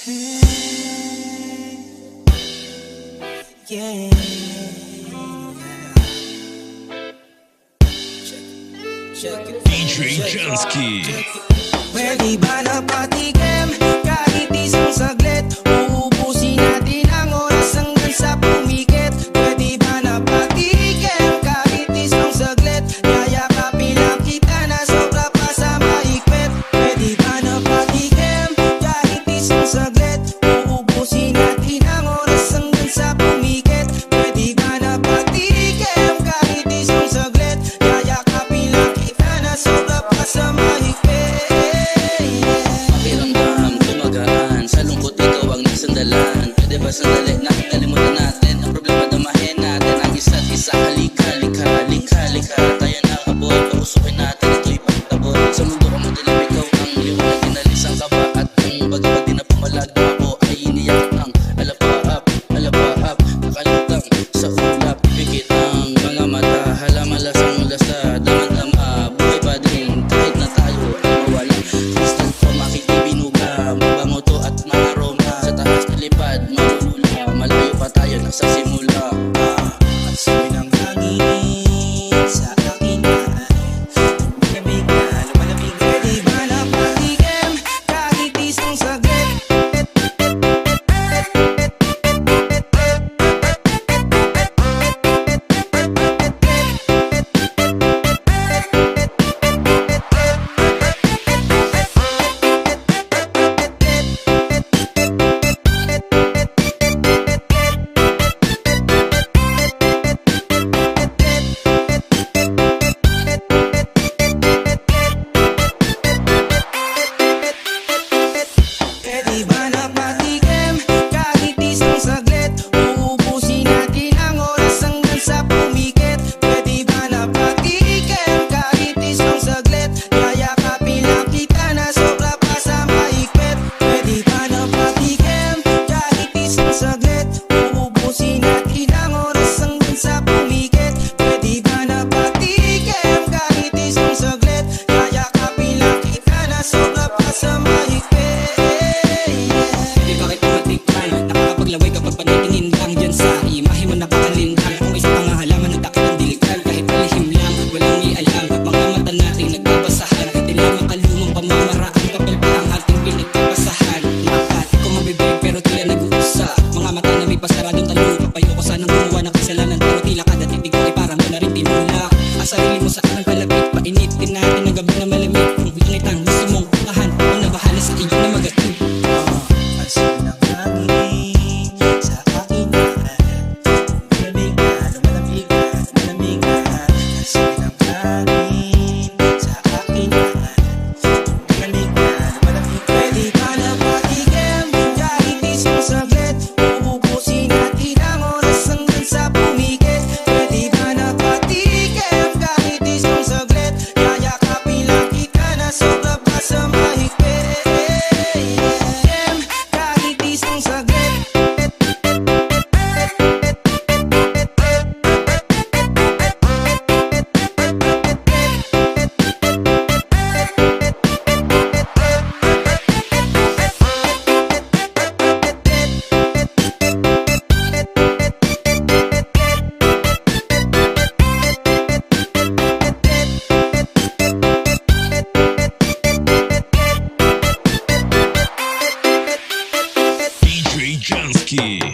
Yeah. DJ Jansky. Pwede ba napatigim kahit isang saglit? Uubusin natin ang oras hanggang sa pumikit. Pwede ba napatigim kahit isang saglit? Yayakapin lang kita na sobra pa sa mahigpit. Pwede ba napatigim kahit isang saglit? Uubusin natin ang oras hanggang sa pumikit. Pwede ba napatigim kahit isang saglit? Yayakapin lang kita na sobra pa sa mahigpit. Pwede ba sandali na kalimutan natin ang problema, damahin natin ang isa't isa. Halika, halika, halika, halika, tayo na abot, pausukin natin ito'y pagtabot. Sa mundo ka madilim, ikaw ang liwanag, inalis ang kaba at ang bagay di na pumalag. Ako ay iniyak ng alapaap, alapaap, nakalutang sa ulap. Pikit ang mga mata, halamalasang lasa, damang-dama, buhay pa din kahit na tayo ay mawala. Instant ko makikibinuga, mabango to at maaroma. Sa taas nalipad, malulula, malayo pa tayo nagsasimula. Ang sabi ng hangin sa akin na malamig na lumalamig. Pwede ba napatigim kahit isang saglit? Pwede ba napatigim kahit isang saglit? Uubusin natin ang oras hanggang sa pumikit. Pwede ba napatigim kahit isang saglit? Yayakapin lang kita na sobra pa sa mahigpit. Pwede ba napatigim kahit isang saglit? Uubusin natin ang oras hanggang sa pumikit. Pwede ba napatigim kahit isang saglit? Yayakapin lang kita na sobra pa sa mahigpit. Di bakit matikman? Nakakapaglaway kapag panitingin lang dyan sa imahe mo nakakalintang. Kung isa pang halaman ng takip ng dilikal, kahit palihim lang, walang ialam. Mga mata natin nagbabasahan, di lang makalumang pamamaraan. Kapal pa ang ating pinagpapasahan. Nakat ko mabibig pero tila nag-uusap. Mga mata na may pasaradong talo, papayo ko sanang gumawa ng kasalanan. Pero tila kada titig ko ay parang mo na rin tinulak. Ang sarili mo sa aking palapit, painitin natin ang gabi na malamig. Kung ginit ang gusto mong tahan, ako na bahala sa iyo na magatid. Ang sabi ng hangin sa akin na malamig na lumalamig na malamig na. Ang sabi ng hangin sa akin na malamig na lumalamig. Pwede ba napatigim kahit isang saglit? Uubusin natin ang oras hanggang sa pumikit. Pwede ba napatigim kahit isang saglit? Yayakapin lang kita na sobra pa sa mahigpit. Kahit isang saglit. DJ Jansky.